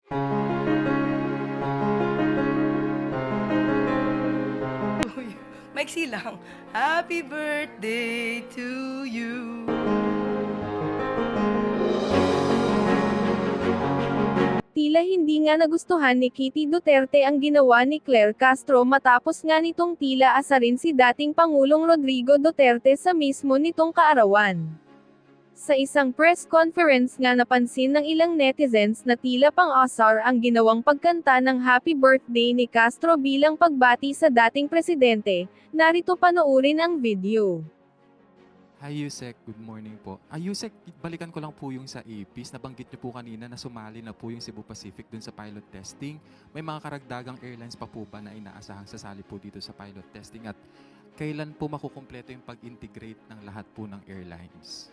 Maiksi lang. Happy birthday to you. Tila hindi nga nagustuhan ni Kitty Duterte ang ginawa ni Claire Castro matapos nga nitong tila asarin si dating Pangulong Rodrigo Duterte sa mismo nitong kaarawan. Sa isang press conference nga napansin ng ilang netizens na tila pang-asar ang ginawang pagkanta ng happy birthday ni Castro bilang pagbati sa dating presidente. Narito panoorin ang video. Hi Yusek, good morning po. Yusek, balikan ko lang po yung sa APIS. Nabanggit niyo po kanina na sumali na po yung Cebu Pacific dun sa pilot testing. May mga karagdagang airlines pa po ba na inaasahang sasali po dito sa pilot testing? At kailan po makukumpleto yung pag-integrate ng lahat po ng airlines?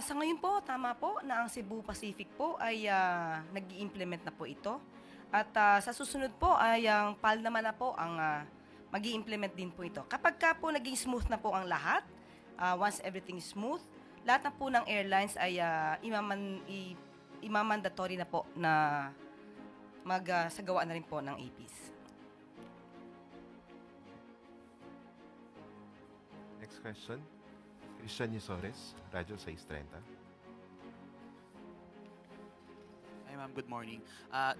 Sa ngayon po, tama po na ang Cebu Pacific po ay nag-i-implement na po ito. At sa susunod po ay ang PAL naman na po ang mag-i-implement din po ito. Kapag ka po naging smooth na po ang lahat, once everything is smooth, lahat na po ng airlines ay imamandatory na po na magsagawa na rin po ng APIS. Next question. Christian Yusores, Radyo 630. Hi ma'am, good morning.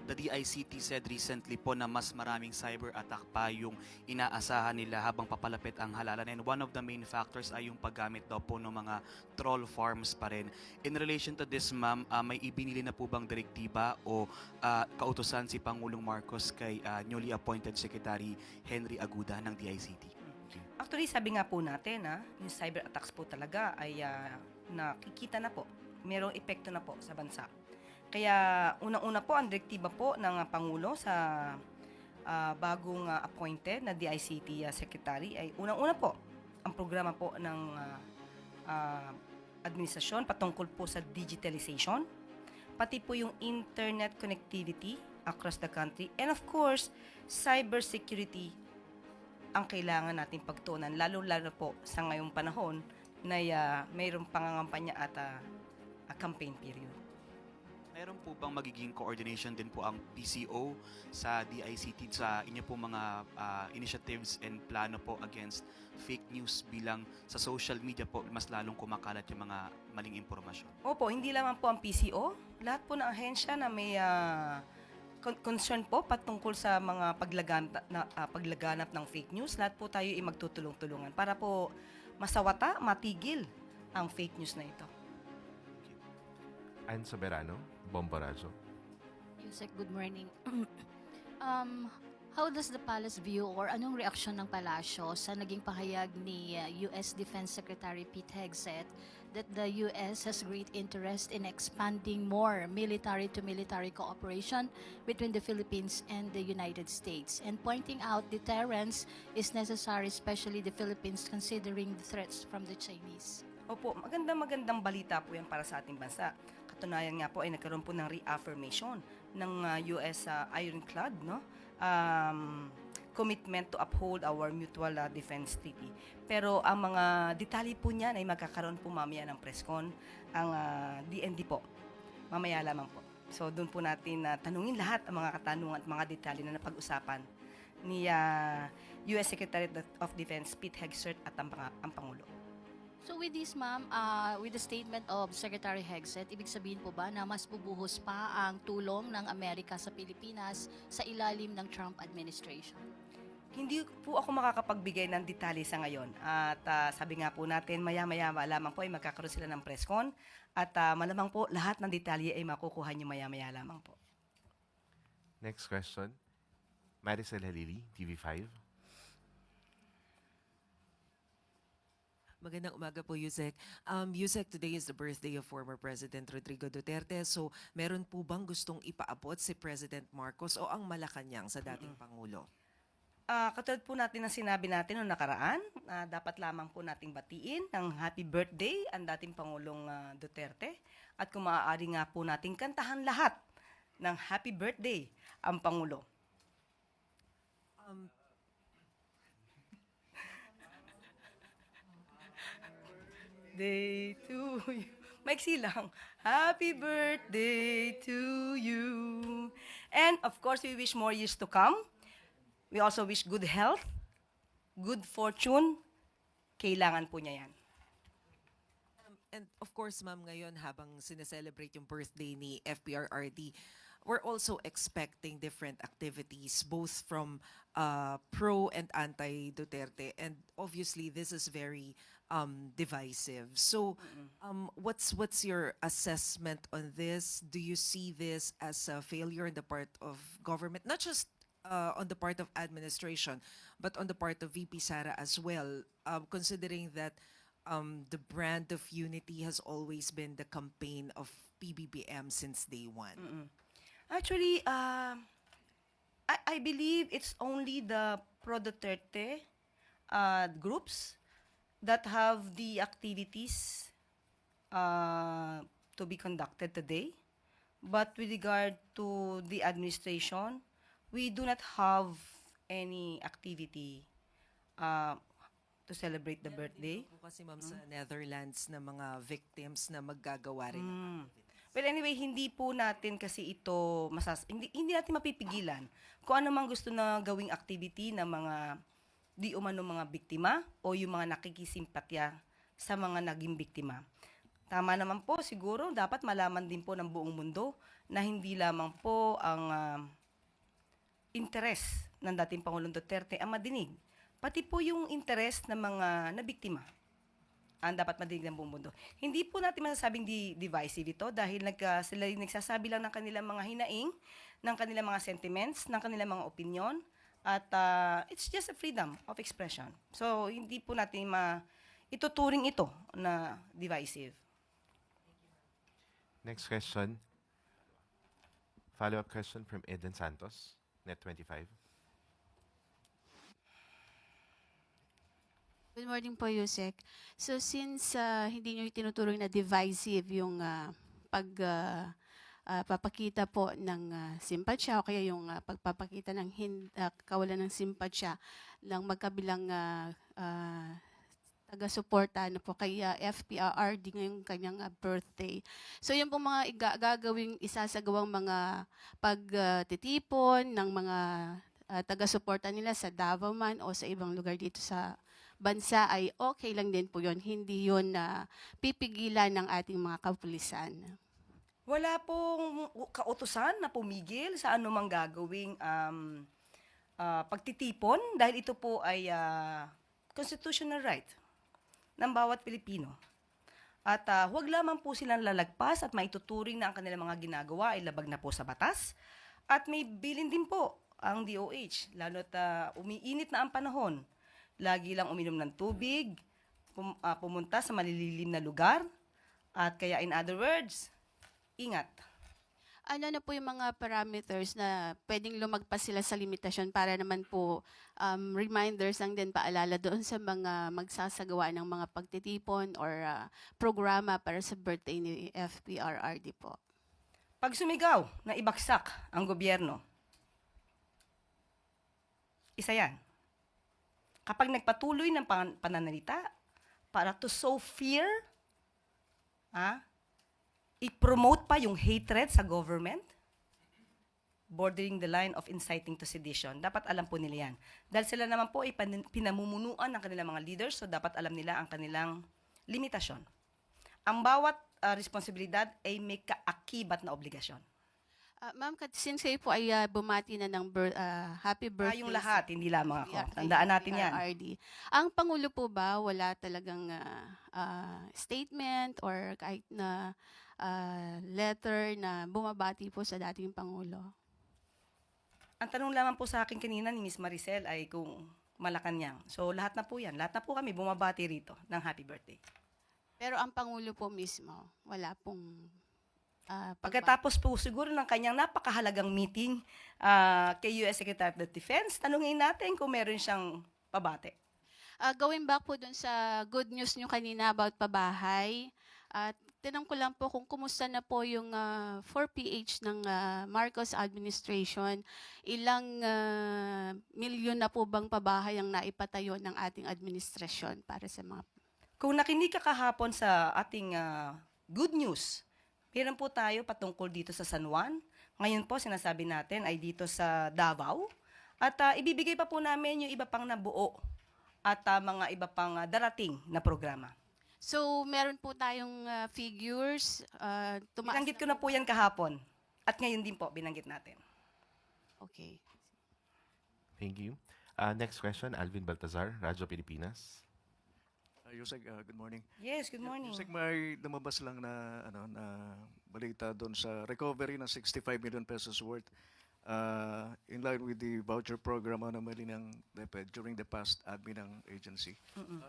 The DICT said recently po na mas maraming cyber attack pa yung inaasahan nila habang papalapit ang halalan. And one of the main factors ay yung paggamit daw po ng mga troll farms pa rin. In relation to this ma'am, may ibinili na po bang direktiba o kautusan si Pangulong Marcos kay newly appointed Secretary Henry Aguda ng DICT? Actually, sabi nga po natin, yung cyber attacks po talaga ay nakikita na po. Merong epekto na po sa bansa. Kaya unang-una po, ang direktiba po ng Pangulo sa bagong appointed na DICT Secretary ay unang-una po, ang programa po ng administrasyon patungkol po sa digitalization, pati po yung internet connectivity across the country, and of course, cybersecurity ang kailangan natin pagtuunan, lalo-lalo po sa ngayong panahon na mayroong pangangampanya at campaign period. Meron po bang magiging coordination din po ang PCO sa DICT sa inyo po mga initiatives and plano po against fake news bilang sa social media po mas lalong kumakalat yung mga maling impormasyon? Opo, hindi lamang po ang PCO, lahat po ng ahensya na may concern po patungkol sa mga paglaganap ng fake news, lahat po tayo ay magtutulong-tulungan para po masawata, matigil ang fake news na ito. Ann Soberano, Bomba Radyo. Yusek, good morning. How does the palace view or anong reaksyon ng palasyo sa naging pahayag ni US Defense Secretary Pete Hegseth that the US has great interest in expanding more military-to-military cooperation between the Philippines and the United States, and pointing out deterrence is necessary, especially the Philippines considering the threats from the Chinese? Opo, magandang balita po yan para sa ating bansa. Katunayan nga po ay nagkaroon po ng reaffirmation ng US Ironclad, no? Commitment to uphold our mutual defense treaty. Pero ang mga detalye po niyan ay magkakaroon po mamaya ng presscon ang DND po. Mamaya lamang po. So doon po natin tanungin lahat ang mga katanungan at mga detalye na napag-usapan ni US Secretary of Defense Pete Hegseth at ang Pangulo. So with this, ma'am, with the statement of Secretary Hegseth, ibig sabihin po ba na mas bubuhos pa ang tulong ng Amerika sa Pilipinas sa ilalim ng Trump administration? Hindi po ako makakapagbigay ng detalye sa ngayon. At sabi nga po natin, maya-maya lamang po ay magkakaroon sila ng presscon. At malamang po, lahat ng detalye ay makukuha niyo maya-maya lamang po. Next question. Maricel Halili, TV5. Magandang umaga po, Yusek. Yusek, today is the birthday of former President Rodrigo Duterte. So, meron po bang gustong ipaabot si President Marcos o ang Malacanang sa dating Pangulo? Katulad po natin ang sinabi natin noong nakaraan, dapat lamang po nating batiin ng happy birthday ang dating Pangulong Duterte. At kung maaari nga po nating kantahan lahat ng happy birthday ang Pangulo. Day to you. Maiksi lang. Happy birthday to you. And of course, we wish more years to come. We also wish good health, good fortune. Kailangan po niya yan. And of course, ma'am, ngayon habang sineselebrate yung birthday ni FPRRD, we're also expecting different activities, both from pro and anti-Duterte. And obviously, this is very divisive. So, what's your assessment on this? Do you see this as a failure on the part of government, not just on the part of administration, but on the part of VP Sara as well, considering that the brand of unity has always been the campaign of PBBM since day one? Actually, I believe it's only the pro-Duterte groups that have the activities to be conducted today. But with regard to the administration, we do not have any activity to celebrate the birthday. Po kasi ma'am sa Netherlands na mga victims na maggagawa rin. Well, anyway, hindi po natin kasi ito hindi natin mapipigilan kung ano mang gusto na gawing activity ng mga di umano mga biktima o yung mga nakikisimpatya sa mga naging biktima. Tama naman po, siguro dapat malaman din po ng buong mundo na hindi lamang po ang interes ng dating Pangulong Duterte ang madinig, pati po yung interes ng mga nabiktima ang dapat madinig ng buong mundo. Hindi po natin masasabing divisive ito dahil sila yung nagsasabi lang ng kanilang mga hinaing, ng kanilang mga sentiments, ng kanilang mga opinion, at it's just a freedom of expression. So, hindi po natin ituturing ito na divisive. Next question. Follow-up question from Eden Santos, Net25. Good morning po, Yusek. So since hindi nyo tinuturing na divisive yung papakita po ng simpatsya o kaya yung pagpapakita ng kawalan ng simpatsya ng magkabilang taga-suporta po kay FPRRD ngayong kanyang birthday. So yung pong mga gagawing isasagawang mga pagtitipon ng mga taga-suporta nila sa Davao man o sa ibang lugar dito sa bansa ay okay lang din po yun. Hindi yun pipigilan ng ating mga kapulisan. Wala pong kautusan na pumigil sa anumang gagawing pagtitipon dahil ito po ay constitutional right ng bawat Pilipino. At huwag lamang po silang lalagpas at maituturing na ang kanilang mga ginagawa ay labag na po sa batas. At may bilin din po ang DOH, lalo't umiinit na ang panahon. Lagi lang uminom ng tubig, pumunta sa malililim na lugar, at kaya in other words, ingat. Ano na po yung mga parameters na pwedeng lumagpas sila sa limitasyon para naman po reminders lang din paalala doon sa mga magsasagawa ng mga pagtitipon or programa para sa birthday ni FPRRD po? Pag sumigaw na ibaksak ang gobyerno, isa yan. Kapag nagpatuloy ng pananalita para to sow fear, i-promote pa yung hatred sa government, bordering the line of inciting to sedition. Dapat alam po nila yan. Dahil sila naman po ay pinamumunuan ng kanilang mga leaders, so dapat alam nila ang kanilang limitasyon. Ang bawat responsibilidad ay may kaakibat na obligasyon. Ma'am, since kayo po ay bumati na ng happy birthday. Yung lahat, hindi lamang ako. kay Tandaan natin yan. PRRD. Ang Pangulo po ba, wala talagang statement or kahit na letter na bumabati po sa dating Pangulo? Ang tanong lamang po sa akin kanina ni Ms. Maricel ay kung Malacanang. So lahat na po yan. Lahat na po kami bumabati rito ng happy birthday. Pero ang Pangulo po mismo, wala pong Pagkatapos po siguro ng kanyang napakahalagang meeting kay US Secretary of the Defense, tanungin natin kung meron siyang pabate. Going back po dun sa good news nyo kanina about pabahay, tinanong ko lang po kung kumusta na po yung 4PH ng Marcos administration. Ilang milyon na po bang pabahay ang naipatayo ng ating administrasyon para sa mga... Kung nakinig ka kahapon sa ating good news, meron po tayo patungkol dito sa San Juan. Ngayon po, sinasabi natin ay dito sa Davao. At ibibigay pa po namin yung iba pang nabuo at mga iba pang darating na programa. So, meron po tayong figures. Binanggit ko na po yan kahapon. At ngayon din po, binanggit natin. Okay. Thank you. Next question, Alvin Baltazar, Radyo Pilipinas. Yusek, good morning. Yes, good morning. Yusek, may lumabas lang na balita doon sa recovery ng 65 million pesos worth in line with the voucher program na mali ng DepEd during the past admin ng agency.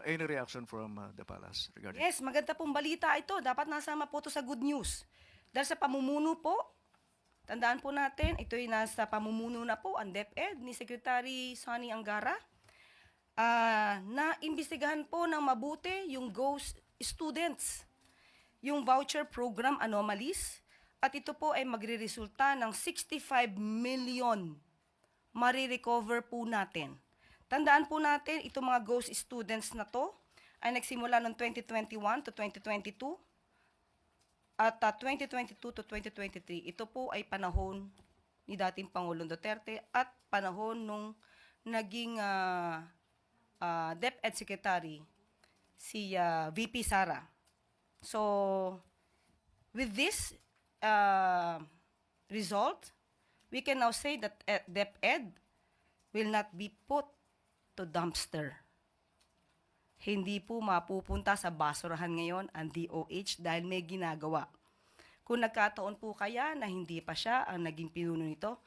Any reaction from the palace regarding? Yes, maganda pong balita ito. Dapat nasama po ito sa good news. Dahil sa pamumuno po, tandaan po natin, ito ay nasa pamumuno na po ang DepEd ni Secretary Sonny Angara. Na imbestigahan po ng mabuti yung ghost students, yung voucher program anomalies, at ito po ay magre-resulta ng 65 million marirecover po natin. Tandaan po natin, itong mga ghost students na to ay nagsimula noong 2021 to 2022 at 2022 to 2023. Ito po ay panahon ni dating Pangulong Duterte at panahon nung naging DepEd Secretary, si VP Sara. So, with this result, we can now say that DepEd will not be put to dumpster. Hindi po mapupunta sa basurahan ngayon ang DOH dahil may ginagawa. Kung nagkataon po kaya na hindi pa siya ang naging pinuno nito,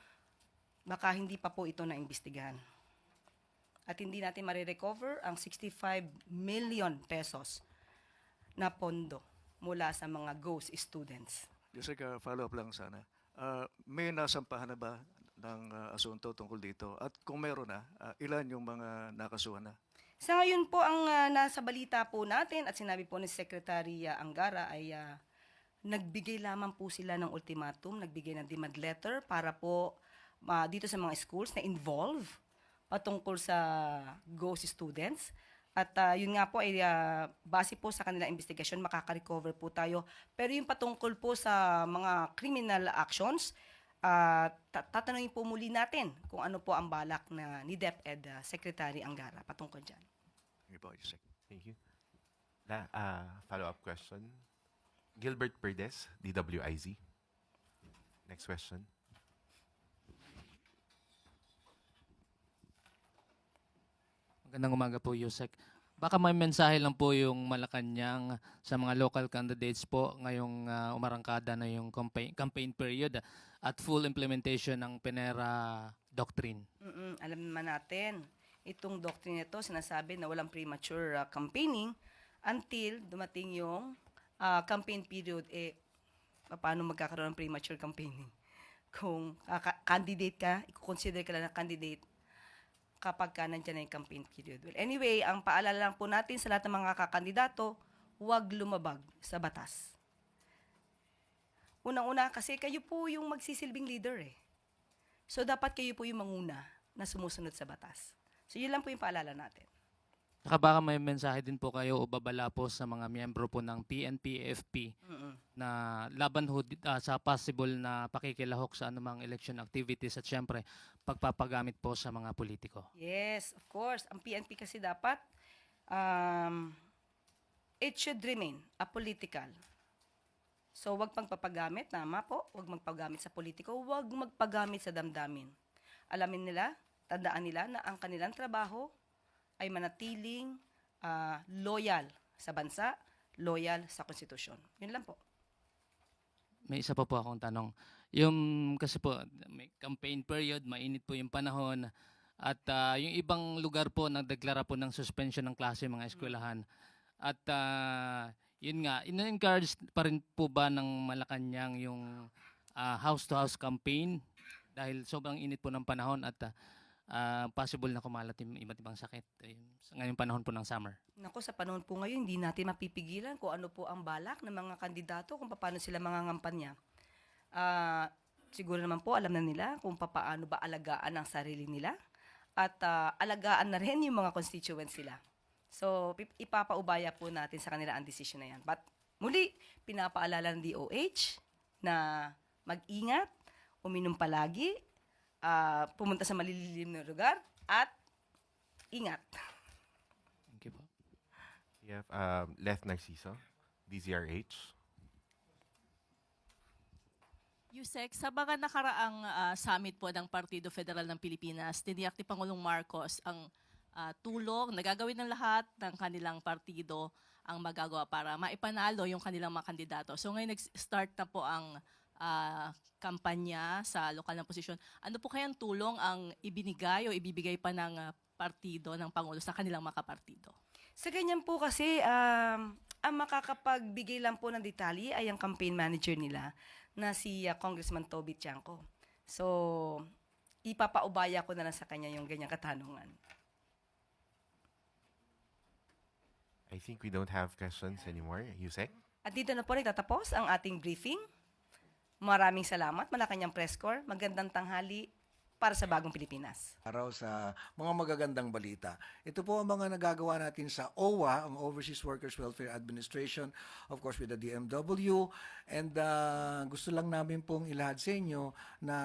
baka hindi pa po ito naimbestigahan. At hindi natin marirecover ang 65 million pesos na pondo mula sa mga ghost students. Yusek, follow-up lang sana. May nasampahan na ba ng asunto tungkol dito? At kung meron na, ilan yung mga nakasuhan na? Sa ngayon po, ang nasa balita po natin at sinabi po ni Secretary Angara ay nagbigay lamang po sila ng ultimatum, nagbigay ng demand letter para po dito sa mga schools na involve patungkol sa ghost students. At yun nga po ay base po sa kanilang investigasyon, makaka-recover po tayo. Pero yung patungkol po sa mga criminal actions, tatanungin po muli natin kung ano po ang balak na ni DepEd Secretary Angara patungkol dyan. Thank you po, Yusek. Thank you. Follow-up question, Gilbert Perdes, DWIZ. Next question. Magandang umaga po, Yusek. Baka may mensahe lang po yung Malacanang sa mga local candidates po ngayong umarangkada na yung campaign period at full implementation ng Penera Doctrine. Alam naman natin, itong doctrine ito, sinasabi na walang premature campaigning until dumating yung campaign period. Paano magkakaroon ng premature campaigning? Kung candidate ka, i-consider ka lang na candidate kapag ka nandiyan na yung campaign period. Well, anyway, ang paalala lang po natin sa lahat ng mga kakandidato, huwag lumabag sa batas. Unang-una, kasi kayo po yung magsisilbing leader eh. So, dapat kayo po yung manguna na sumusunod sa batas. So, yun lang po yung paalala natin. Saka baka may mensahe din po kayo o babala po sa mga miyembro po ng PNP-FP na laban ho sa possible na pakikilahok sa anumang election activities at syempre pagpapagamit po sa mga politiko. Yes, of course. Ang PNP kasi dapat, it should remain apolitical. So, wag pagpapagamit, tama po, wag magpagamit sa politiko, wag magpagamit sa damdamin. Alamin nila, tandaan nila na ang kanilang trabaho ay manatiling loyal sa bansa, loyal sa konstitusyon. Yun lang po. May isa pa po akong tanong. Yung kasi po may campaign period, mainit po yung panahon at yung ibang lugar po nagdeklara po ng suspension ng klase mga eskwelahan. At yun nga, ina-encourage pa rin po ba ng Malacanang yung house-to-house campaign dahil sobrang init po ng panahon at possible na kumalat yung iba't ibang sakit ngayong panahon po ng summer. Nako, sa panahon po ngayon, hindi natin mapipigilan kung ano po ang balak ng mga kandidato, kung paano sila mangangampanya. Siguro naman po, alam na nila kung paano ba alagaan ang sarili nila at alagaan na rin yung mga constituents sila. So, ipapaubaya po natin sa kanila ang decision na yan. But muli, pinapaalala ng DOH na mag-ingat, uminom palagi, pumunta sa malililim na lugar, at ingat. Thank you po. We have Leth Narciso, DZRH. Yusek, sa mga nakaraang summit po ng Partido Federal ng Pilipinas, tiniyak ni Pangulong Marcos ang tulong na gagawin ng lahat ng kanilang partido ang magagawa para maipanalo yung kanilang mga kandidato. So ngayon nag-start na po ang kampanya sa lokal na posisyon. Ano po kayang tulong ang ibinigay o ibibigay pa ng partido ng Pangulo sa kanilang mga kapartido? Sa ganyan po kasi, ang makakapagbigay lang po ng detalye ay ang campaign manager nila na si Congressman Toby Tiangco. So, ipapaubaya ko na lang sa kanya yung ganyang katanungan. I think we don't have questions anymore. Yusek? At dito na po nagtatapos ang ating briefing. Maraming salamat, Malacanang Press Corps. Magandang tanghali para sa bagong Pilipinas. Araw sa mga magagandang balita. Ito po ang mga nagagawa natin sa OWA, ang Overseas Workers Welfare Administration, of course with the DMW. And gusto lang namin pong ilahad sa inyo na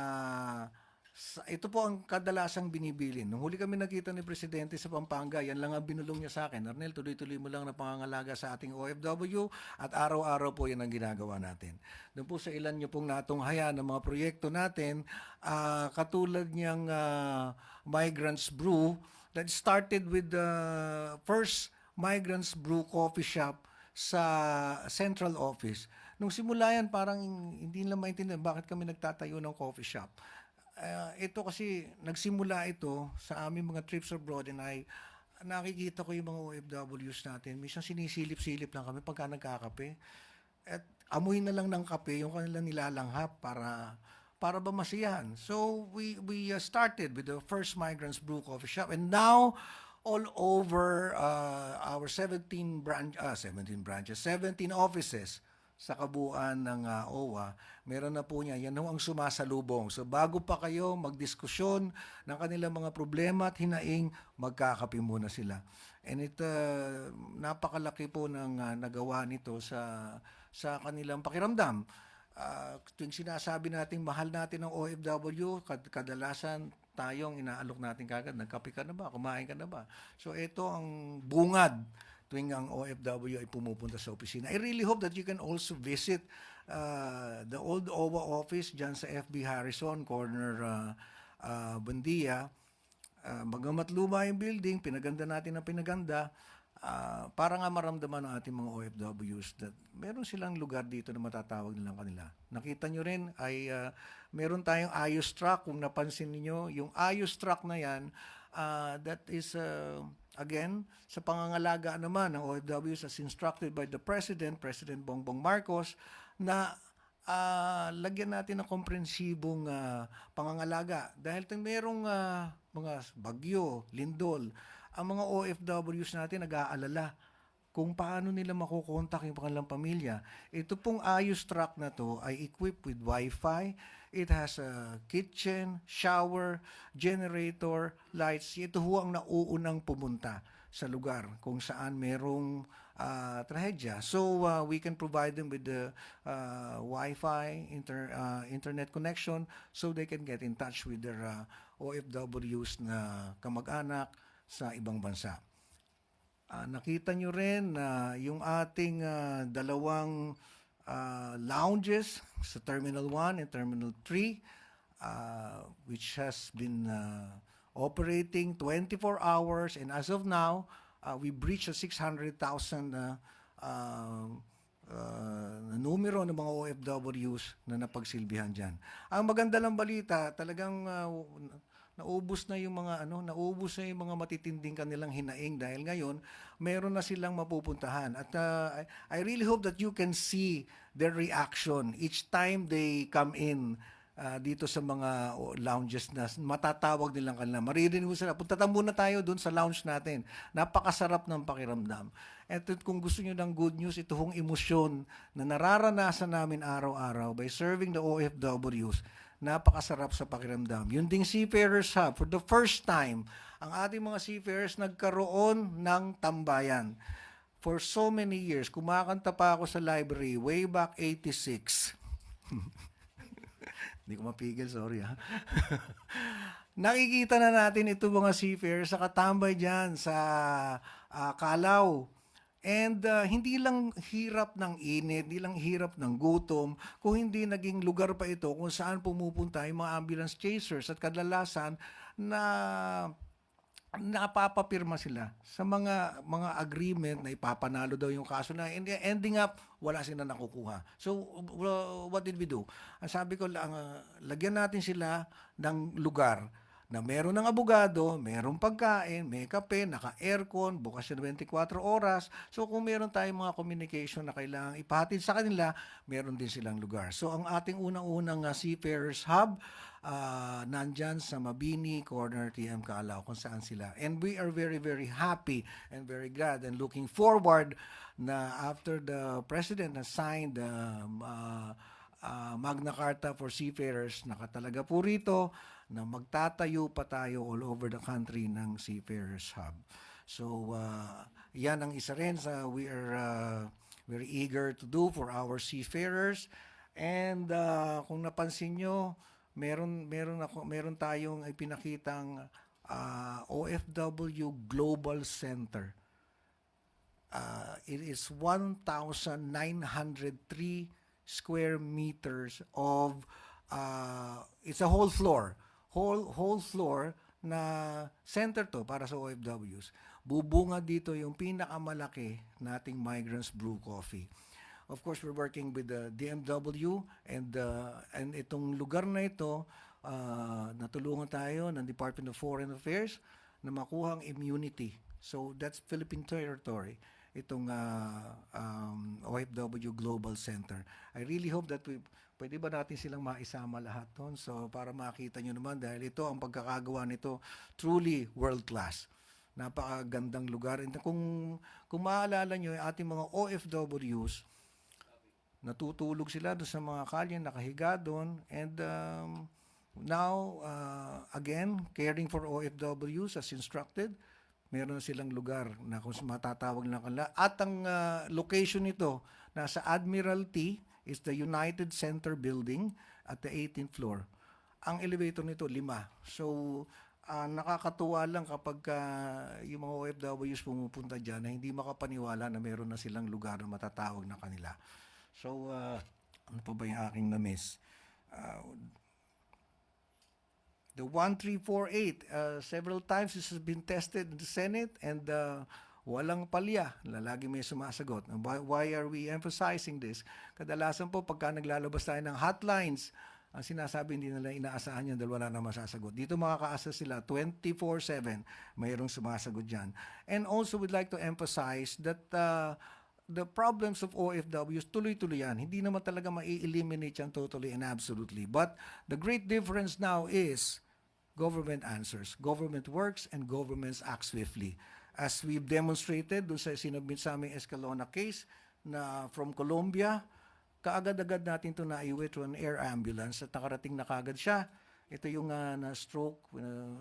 ito po ang kadalasang binibilin. Nung huli kami nakita ni Presidente sa Pampanga, yan lang ang binulong niya sa akin. Arnel, tuloy-tuloy mo lang na pangangalaga sa ating OFW at araw-araw po yan ang ginagawa natin. Doon po sa ilan niyo pong natunghayan ng mga proyekto natin, katulad niyang Migrants Brew that started with the first Migrants Brew coffee shop sa central office. Nung simula yan, parang hindi nila maintindihan bakit kami nagtatayo ng coffee shop. Ito kasi, nagsimula ito sa aming mga trips abroad and nakikita ko yung mga OFWs natin. Minsan sinisilip-silip lang kami pagka nagkakape. At amoy na lang ng kape yung kanilang nilalanghap para ba masiyahan. So, we started with the first Migrants Brew coffee shop and now, all over our 17 offices sa kabuuan ng OWA, meron na po niya. Yan ang sumasalubong. So bago pa kayo magdiskusyon ng kanilang mga problema at hinaing, magkakape muna sila. And napakalaki po ng nagawa nito sa kanilang pakiramdam. Tuwing sinasabi natin mahal natin ang OFW, kadalasan tayong inaalok natin kagad, nagkape ka na ba? Kumain ka na ba? So ito ang bungad tuwing ang OFW ay pumupunta sa opisina. I really hope that you can also visit the old OWA office dyan sa FB Harrison, corner Buendia. Bagamat luma yung building, pinaganda natin ang pinaganda, para nga maramdaman ng ating mga OFWs that meron silang lugar dito na matatawag nilang kanila. Nakita nyo rin ay meron tayong ayos truck. Kung napansin niyo yung ayos truck na yan, that is again, sa pangangalaga naman ng OFWs as instructed by the President Bongbong Marcos, na lagyan natin ng komprehensibong pangangalaga. Dahil merong mga bagyo, lindol, ang mga OFWs natin nag-aalala kung paano nila makukontak yung kanilang pamilya. Ito pong ayos truck na to ay equipped with Wi-Fi. It has a kitchen, shower, generator, lights. Ito ho ang nauunang pumunta sa lugar kung saan merong trahedya. So we can provide them with the Wi-Fi, internet connection so they can get in touch with their OFWs na kamag-anak sa ibang bansa. Nakita nyo rin na yung ating dalawang lounges sa Terminal 1 and Terminal 3, which has been operating 24 hours, and as of now, we breached a 600,000 na numero ng mga OFWs na napagsilbihan dyan. Ang maganda lang balita, talagang naubos na yung mga matitinding kanilang hinaing dahil ngayon meron na silang mapupuntahan. At I really hope that you can see their reaction each time they come in dito sa mga lounges na matatawag nilang kanila. Maririnig mo sila, punta muna tayo dun sa lounge natin. Napakasarap ng pakiramdam. At kung gusto nyo ng good news, ito hong emosyon na nararanasan namin araw-araw by serving the OFWs, napakasarap sa pakiramdam. Yung ding Seafarers Hub, for the first time, ang ating mga seafarers nagkaroon ng tambayan. For so many years, kumakanta pa ako sa library way back 86. Hindi ko mapigil, sorry ha. Nakikita na natin ito mga seafarers sa katambay dyan sa Calao. And hindi lang hirap ng init, hindi lang hirap ng gutom, kung hindi naging lugar pa ito kung saan pumupunta yung mga ambulance chasers at kadalasan na napapapirma sila sa mga agreement na ipapanalo daw yung kaso na ending up wala sila nakukuha. So what did we do? Ang sabi ko lang lagyan natin sila ng lugar na meron ng abogado, merong pagkain, may kape, naka-aircon, bukas siya 24 oras. So kung meron tayong mga communication na kailangang ipahatid sa kanila, meron din silang lugar. So ang ating unang-unang Seafarers Hub, nandyan sa Mabini Corner, TM Calao, kung saan sila. And we are very, very happy and very glad and looking forward na after the President has signed the Magna Carta for Seafarers, nakatalaga po rito na magtatayo pa tayo all over the country ng Seafarers Hub. So, yan ang isa rin sa we are very eager to do for our seafarers. And kung napansin nyo, meron tayong ipinakitang OFW Global Center. It is 1,903 square meters of it's a whole floor na center to para sa OFWs. Bubunga dito yung pinakamalaki nating Migrants Brew Coffee. Of course, we're working with the DMW and itong lugar na ito, natulungan tayo ng Department of Foreign Affairs na makuhang immunity. So that's Philippine territory, itong OFW Global Center. I really hope that pwede ba natin silang maisama lahat doon? So para makita nyo naman, dahil ito, ang pagkakagawa nito, truly world-class. Napakagandang lugar. And kung maalala nyo, yung ating mga OFWs, natutulog sila doon sa mga kalye, nakahiga doon. And now, again, caring for OFWs as instructed, meron silang lugar na kung matatawag lang kanila. At ang location nito, nasa Admiralty, is the United Center Building at the 18th floor. Ang elevator nito, 5. So, nakakatuwa lang kapag yung mga OFWs pumupunta dyan na hindi makapaniwala na meron na silang lugar na matatawag na kanila. So, ano pa ba yung aking na-miss? The 1348, several times this has been tested in the Senate and walang palya, lagi may sumasagot. Why are we emphasizing this? Kadalasan po pagka naglalabas tayo ng hotlines, ang sinasabi hindi nila inaasahan yan dahil wala na masasagot. Dito makakaasa sila 24/7, mayroong sumasagot dyan. And also we'd like to emphasize that the problems of OFWs tuloy-tuloy yan. Hindi naman talaga mai-eliminate yan totally and absolutely. But the great difference now is government answers, government works, and governments act swiftly. As we've demonstrated doon sa sinubmit sa aming Escalona case na from Colombia, kaagad-agad natin ito naiwi to an air ambulance at nakarating na kaagad siya. Ito yung na-stroke,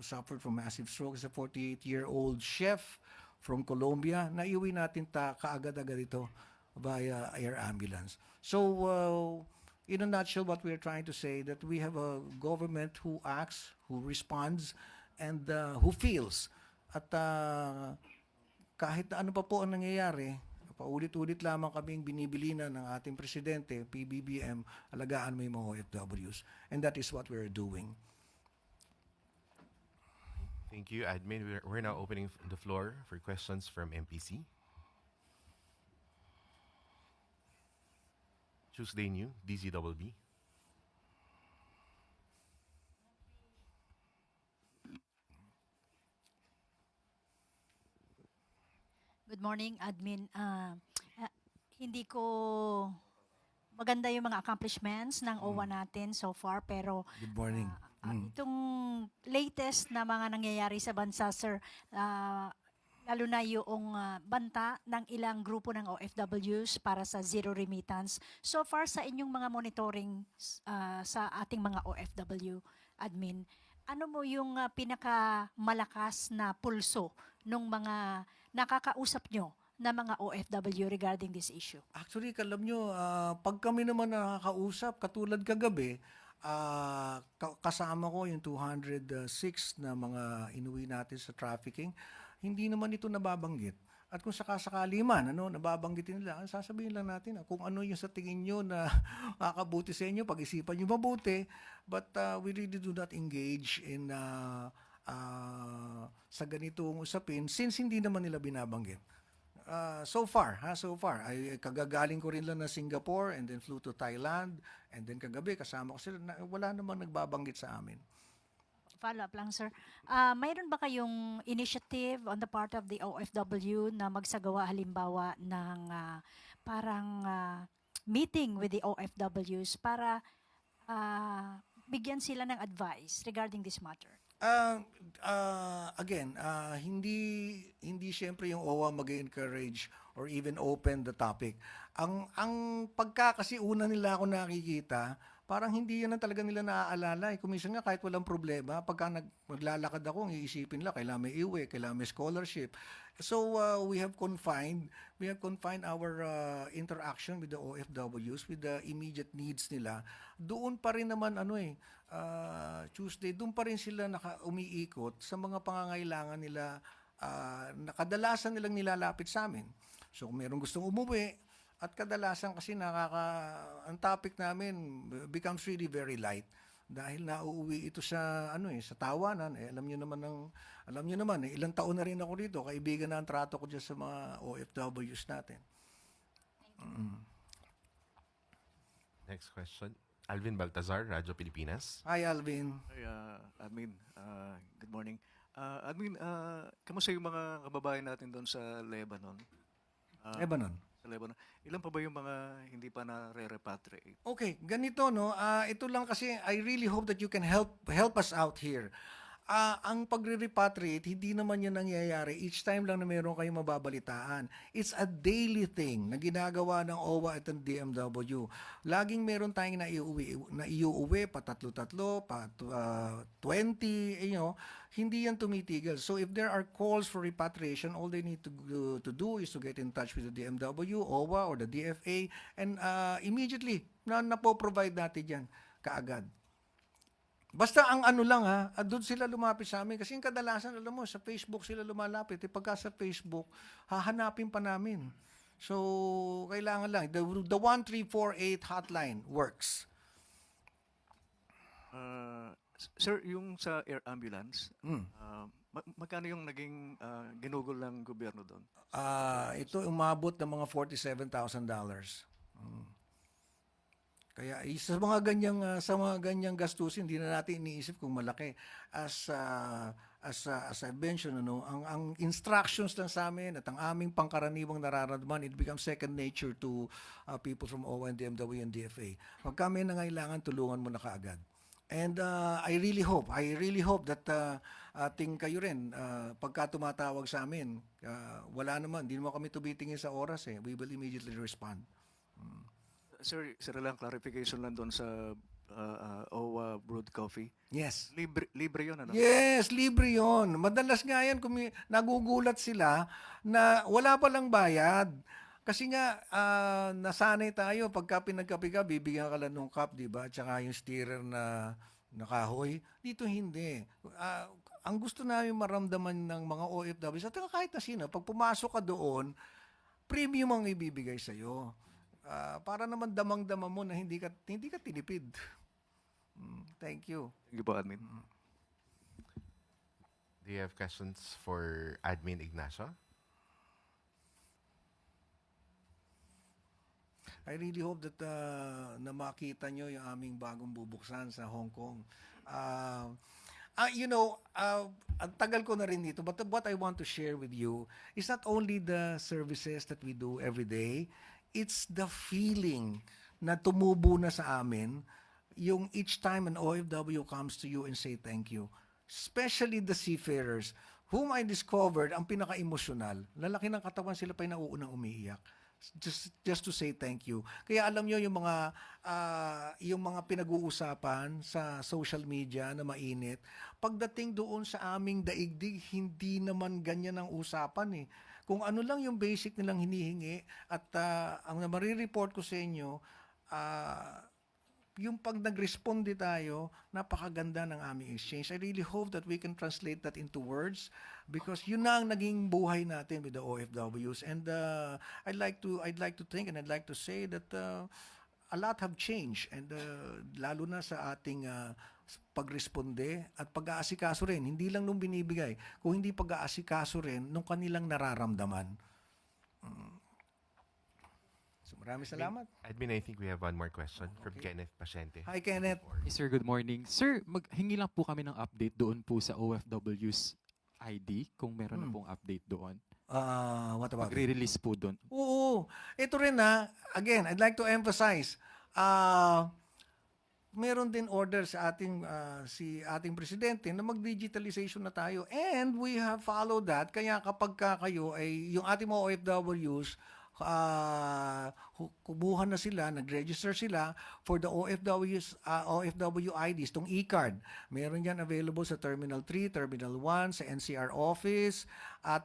suffered from massive stroke, is a 48-year-old chef from Colombia. Naiwi natin kaagad-agad ito via air ambulance. So, in a nutshell, what we're trying to say that we have a government who acts, who responds, and who feels. At kahit ano pa po ang nangyayari, paulit-ulit lamang kaming binibilinan ng ating presidente, PBBM, alagaan mo yung mga OFWs. And that is what we're doing. Thank you, Admin. We're now opening the floor for questions from MPC. Tuesday New, DZBB. Good morning, Admin. Hindi ko maganda yung mga accomplishments ng OWA natin so far, pero Good morning. itong latest na mga nangyayari sa bansa, sir, lalo na yung banta ng ilang grupo ng OFWs para sa zero remittance. So far sa inyong mga monitoring sa ating mga OFW, Admin, ano mo yung pinakamalakas na pulso ng mga nakakausap nyo na mga OFW regarding this issue? Actually, alam nyo, pag kami naman nakakausap, katulad kagabi, kasama ko yung 206 na mga inuwi natin sa trafficking, hindi naman ito nababanggit. At kung sakasakali man, nababanggitin nila, sasabihin lang natin kung ano yung sa tingin nyo na makakabuti sa inyo, pag-isipan nyo mabuti. But we really do not engage in sa ganitong usapin since hindi naman nila binabanggit. So far, ay kagagaling ko rin lang na Singapore and then flew to Thailand and then kagabi kasama ko sila, wala namang nagbabanggit sa amin. Follow-up lang, sir. Mayroon ba kayong initiative on the part of the OFW na magsagawa halimbawa ng parang meeting with the OFWs para bigyan sila ng advice regarding this matter? Again, hindi siyempre yung OWA mag-encourage or even open the topic. Ang pagka kasi una nila ako nakikita, parang hindi yan na talaga nila naaalala. Kung minsan nga kahit walang problema, pagka maglalakad ako, ang iisipin lang, kailangan may iwi, kailangan may scholarship. So we have confined our interaction with the OFWs, with the immediate needs nila. Doon pa rin naman Tuesday, doon pa rin sila umiikot sa mga pangangailangan nila na kadalasan nilang nilalapit sa amin. So kung mayroong gustong umuwi, at kadalasan kasi ang topic namin becomes really very light dahil nauuwi ito sa sa tawanan. Alam niyo naman ilang taon na rin ako dito, kaibigan na ang trato ko diyan sa mga OFWs natin. Next question. Alvin Baltazar, Radyo Pilipinas. Hi Alvin. Hi, admin. Good morning. Admin, kamusta yung mga kababayan natin doon sa Lebanon? Lebanon. Sa Lebanon. Ilan pa ba yung mga hindi pa na-repatriate? Okay, ganito ito lang kasi I really hope that you can help us out here. Ang pagre-repatriate, hindi naman yan nangyayari each time lang na meron kayong mababalitaan. It's a daily thing na ginagawa ng OWA at ng DMW. Laging meron tayong naiuwi, patatlo-tatlo, 20, hindi yan tumitigil. So if there are calls for repatriation, all they need to do is to get in touch with the DMW, OWA, or the DFA, and immediately, napo-provide natin yan kaagad. Basta ang doon sila lumapit sa amin. Kasi yung kadalasan, alam mo, sa Facebook sila lumalapit. Pagka sa Facebook, hahanapin pa namin. So, kailangan lang. The 1348 hotline works. Sir, yung sa air ambulance, magkano yung naging ginugol ng gobyerno doon? Ito umabot ng mga $47,000. Kaya sa mga ganyang gastusin, hindi na natin iniisip kung malaki. As I mentioned, ang instructions lang sa amin at ang aming pangkaraniwang nararamdaman, it becomes second nature to people from OWA and DMW and DFA. Pag kami nangailangan, tulungan mo na kaagad. And I really hope that kayo rin, pagka tumatawag sa amin, wala naman, hindi naman kami tumitingin sa oras we will immediately respond. Sir lang, clarification lang doon sa OWA brewed coffee. Yes. Libre yun, Yes, libre yun. Madalas nga yan, nagugulat sila na wala palang bayad. Kasi nga, nasanay tayo, pagka pinagkape ka, bibigyan ka lang ng cup, di ba? Tsaka yung stirrer na kahoy. Dito hindi. Ang gusto namin maramdaman ng mga OFWs, at kahit na sino, pag pumasok ka doon, premium ang ibibigay sa'yo. Para naman damang-dama mo na hindi ka tinipid. Thank you. Thank you po, admin. Do you have questions for Admin Ignacio? I really hope that na makita nyo yung aming bagong bubuksan sa Hong Kong. Ang tagal ko na rin dito, but what I want to share with you is not only the services that we do every day, it's the feeling na tumubo na sa amin yung each time an OFW comes to you and say thank you. Especially the seafarers, whom I discovered ang pinaka-emosyonal. Lalaki ng katawan, sila pa yung nauunang umiiyak. Just to say thank you. Kaya alam nyo yung mga pinag-uusapan sa social media na mainit, pagdating doon sa aming daigdig, hindi naman ganyan ang usapan Kung ano lang yung basic nilang hinihingi at ang marireport ko sa inyo, yung pag nag-responde tayo, napakaganda ng aming exchange. I really hope that we can translate that into words because yun na ang naging buhay natin with the OFWs. And I'd like to think and I'd like to say that a lot have changed, and lalo na sa ating pagresponde at pag-aasikaso rin, hindi lang nung binibigay, kung hindi pag-aasikaso rin nung kanilang nararamdaman. So maraming salamat. Admin, I think we have one more question from Okay. Kenneth Pasyente. Hi, Kenneth. Hey, sir, good morning. Sir, maghingi lang po kami ng update doon po sa OFW's ID, kung meron na pong update doon. What about it? Magre-release po doon. Oo. Ito rin again, I'd like to emphasize, meron din order sa ating presidente na mag-digitalization na tayo. And we have followed that. Kaya kapag kayo ay, yung ating mga OFWs, kumuha na sila, nag-register sila for the OFW IDs, tong e-card. Meron yan available sa Terminal 3, Terminal 1, sa NCR office, at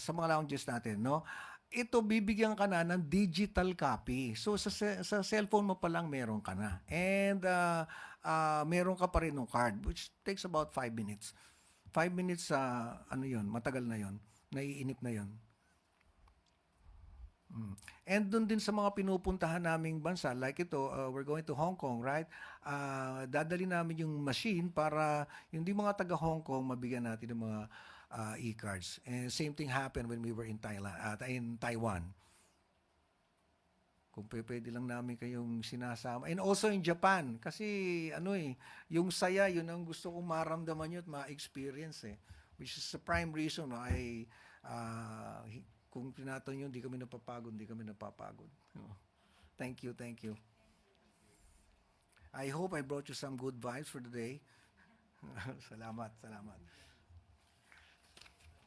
sa mga lounges natin, no? Ito, bibigyan ka na ng digital copy. So, sa cellphone mo pa lang, meron ka na. And meron ka pa rin ng card, which takes about 5 minutes. 5 minutes, matagal na yon, naiinip na yon. And doon din sa mga pinupuntahan naming bansa, like ito, we're going to Hong Kong, right? Dadali namin yung machine para yung di mga taga Hong Kong, mabigyan natin ng mga e-cards. And same thing happened when we were in Taiwan. Kung pwede lang namin kayong sinasama. And also in Japan, kasi yung saya, yun ang gusto kong maramdaman nyo at ma-experience which is the prime reason why kung tinatanong nyo, hindi kami napapagod. Thank you. I hope I brought you some good vibes for today. Salamat.